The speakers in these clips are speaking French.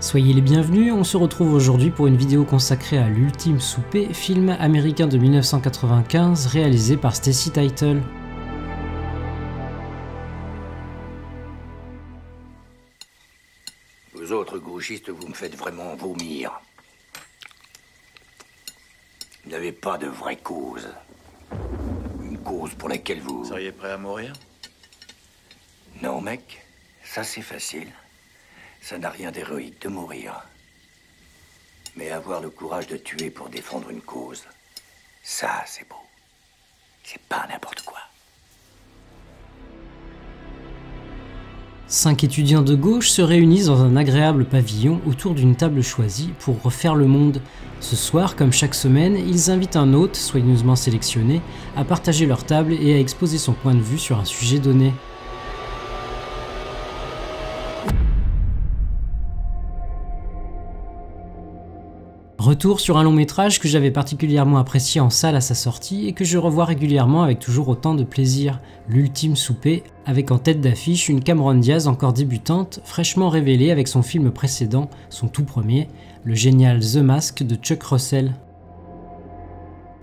Soyez les bienvenus, on se retrouve aujourd'hui pour une vidéo consacrée à L'Ultime Souper, film américain de 1995 réalisé par Stacy Title. Vous autres gauchistes, vous me faites vraiment vomir. Vous n'avez pas de vraie cause. Une cause pour laquelle vous... Vous seriez prêt à mourir? Non, mec, ça c'est facile. Ça n'a rien d'héroïque de mourir. Mais avoir le courage de tuer pour défendre une cause, ça c'est beau. C'est pas n'importe quoi. 5 étudiants de gauche se réunissent dans un agréable pavillon autour d'une table choisie pour refaire le monde. Ce soir, comme chaque semaine, ils invitent un hôte, soigneusement sélectionné, à partager leur table et à exposer son point de vue sur un sujet donné. Retour sur un long métrage que j'avais particulièrement apprécié en salle à sa sortie et que je revois régulièrement avec toujours autant de plaisir, L'Ultime Souper, avec en tête d'affiche une Cameron Diaz encore débutante, fraîchement révélée avec son film précédent, son tout premier, le génial The Mask de Chuck Russell.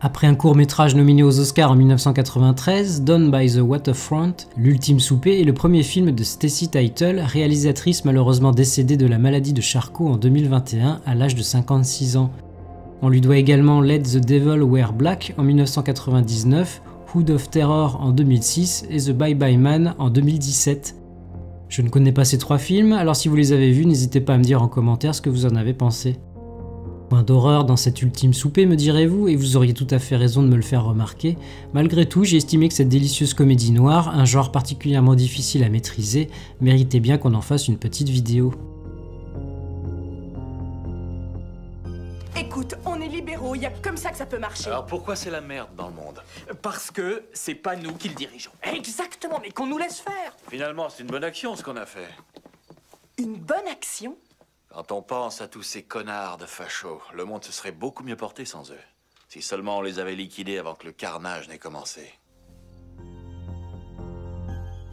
Après un court-métrage nominé aux Oscars en 1993, Down by the Waterfront, L'Ultime Souper est le premier film de Stacy Title, réalisatrice malheureusement décédée de la maladie de Charcot en 2021 à l'âge de 56 ans. On lui doit également Let the Devil Wear Black en 1999, Hood of Terror en 2006 et The Bye Bye Man en 2017. Je ne connais pas ces trois films, alors si vous les avez vus, n'hésitez pas à me dire en commentaire ce que vous en avez pensé. Point d'horreur dans cet ultime souper, me direz-vous, et vous auriez tout à fait raison de me le faire remarquer. Malgré tout, j'ai estimé que cette délicieuse comédie noire, un genre particulièrement difficile à maîtriser, méritait bien qu'on en fasse une petite vidéo. Écoute, on est libéraux, il y a comme ça que ça peut marcher. Alors pourquoi c'est la merde dans le monde? Parce que c'est pas nous qui le dirigeons. Exactement, mais qu'on nous laisse faire. Finalement, c'est une bonne action ce qu'on a fait. Une bonne action? Quand on pense à tous ces connards de fachos, le monde se serait beaucoup mieux porté sans eux. Si seulement on les avait liquidés avant que le carnage n'ait commencé.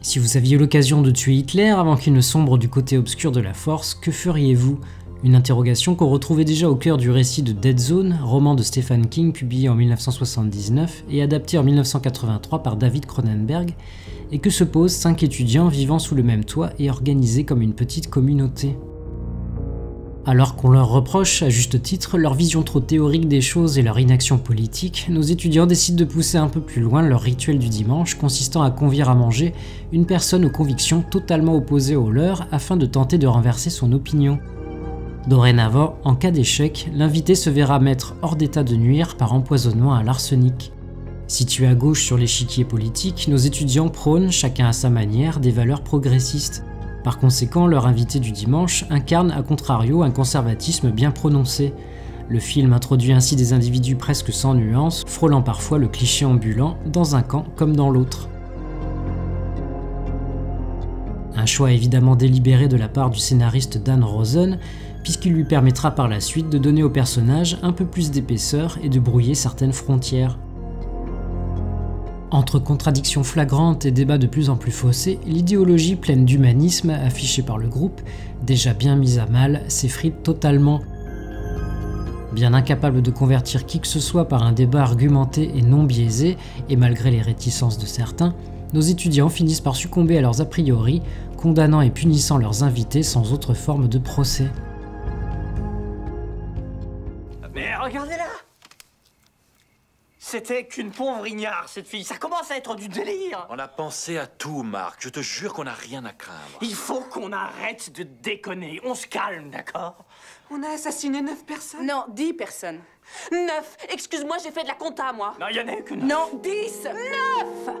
Si vous aviez l'occasion de tuer Hitler avant qu'il ne sombre du côté obscur de la force, que feriez-vous? Une interrogation qu'on retrouvait déjà au cœur du récit de Dead Zone, roman de Stephen King publié en 1979 et adapté en 1983 par David Cronenberg, et que se posent 5 étudiants vivant sous le même toit et organisés comme une petite communauté. Alors qu'on leur reproche, à juste titre, leur vision trop théorique des choses et leur inaction politique, nos étudiants décident de pousser un peu plus loin leur rituel du dimanche consistant à convier à manger une personne aux convictions totalement opposées aux leurs afin de tenter de renverser son opinion. Dorénavant, en cas d'échec, l'invité se verra mettre hors d'état de nuire par empoisonnement à l'arsenic. Situés à gauche sur l'échiquier politique, nos étudiants prônent, chacun à sa manière, des valeurs progressistes. Par conséquent, leur invité du dimanche incarne à contrario un conservatisme bien prononcé. Le film introduit ainsi des individus presque sans nuance, frôlant parfois le cliché ambulant, dans un camp comme dans l'autre. Un choix évidemment délibéré de la part du scénariste Dan Rosen, puisqu'il lui permettra par la suite de donner au personnage un peu plus d'épaisseur et de brouiller certaines frontières. Entre contradictions flagrantes et débats de plus en plus faussés, l'idéologie pleine d'humanisme affichée par le groupe, déjà bien mise à mal, s'effrite totalement. Bien incapable de convertir qui que ce soit par un débat argumenté et non biaisé, et malgré les réticences de certains, nos étudiants finissent par succomber à leurs a priori, condamnant et punissant leurs invités sans autre forme de procès. Mais regardez-la! C'était qu'une pauvre ignare, cette fille. Ça commence à être du délire. On a pensé à tout, Marc. Je te jure qu'on n'a rien à craindre. Il faut qu'on arrête de déconner. On se calme, d'accord? On a assassiné 9 personnes. Non, 10 personnes. 9! Excuse-moi, j'ai fait de la compta, moi. Non, il y en a eu qu'une. Non, 10! 9!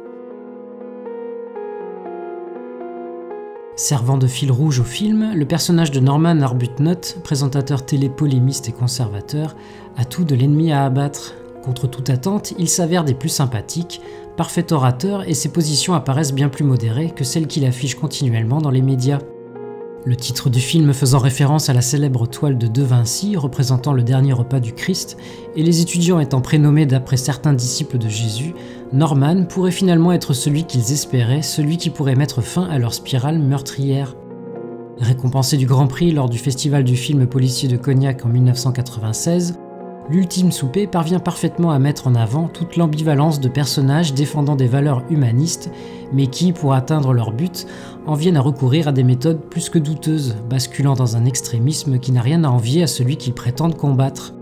Servant de fil rouge au film, le personnage de Norman Arbuthnot, présentateur télé polémiste et conservateur, a tout de l'ennemi à abattre. Contre toute attente, il s'avère des plus sympathiques, parfait orateur et ses positions apparaissent bien plus modérées que celles qu'il affiche continuellement dans les médias. Le titre du film faisant référence à la célèbre toile de De Vinci représentant le dernier repas du Christ, et les étudiants étant prénommés d'après certains disciples de Jésus, Norman pourrait finalement être celui qu'ils espéraient, celui qui pourrait mettre fin à leur spirale meurtrière. Récompensé du Grand Prix lors du Festival du film policier de Cognac en 1996, L'Ultime Souper parvient parfaitement à mettre en avant toute l'ambivalence de personnages défendant des valeurs humanistes, mais qui, pour atteindre leur but, en viennent à recourir à des méthodes plus que douteuses, basculant dans un extrémisme qui n'a rien à envier à celui qu'ils prétendent combattre.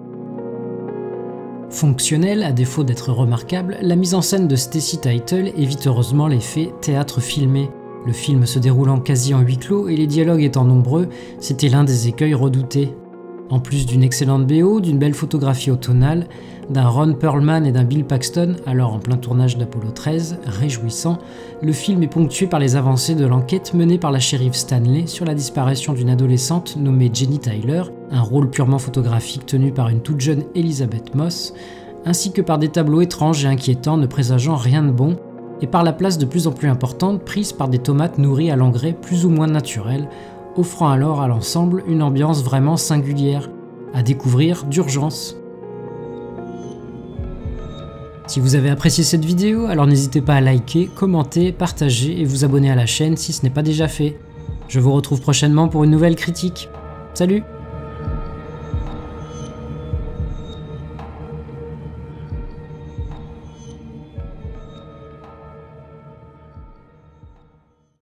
Fonctionnelle, à défaut d'être remarquable, la mise en scène de Stacy Title évite heureusement l'effet théâtre filmé. Le film se déroulant quasi en huis clos et les dialogues étant nombreux, c'était l'un des écueils redoutés. En plus d'une excellente BO, d'une belle photographie automnale, d'un Ron Perlman et d'un Bill Paxton, alors en plein tournage d'Apollo 13, réjouissant, le film est ponctué par les avancées de l'enquête menée par la shérif Stanley sur la disparition d'une adolescente nommée Jenny Tyler, un rôle purement photographique tenu par une toute jeune Elizabeth Moss, ainsi que par des tableaux étranges et inquiétants ne présageant rien de bon, et par la place de plus en plus importante prise par des tomates nourries à l'engrais plus ou moins naturel, offrant alors à l'ensemble une ambiance vraiment singulière, à découvrir d'urgence. Si vous avez apprécié cette vidéo, alors n'hésitez pas à liker, commenter, partager et vous abonner à la chaîne si ce n'est pas déjà fait. Je vous retrouve prochainement pour une nouvelle critique. Salut!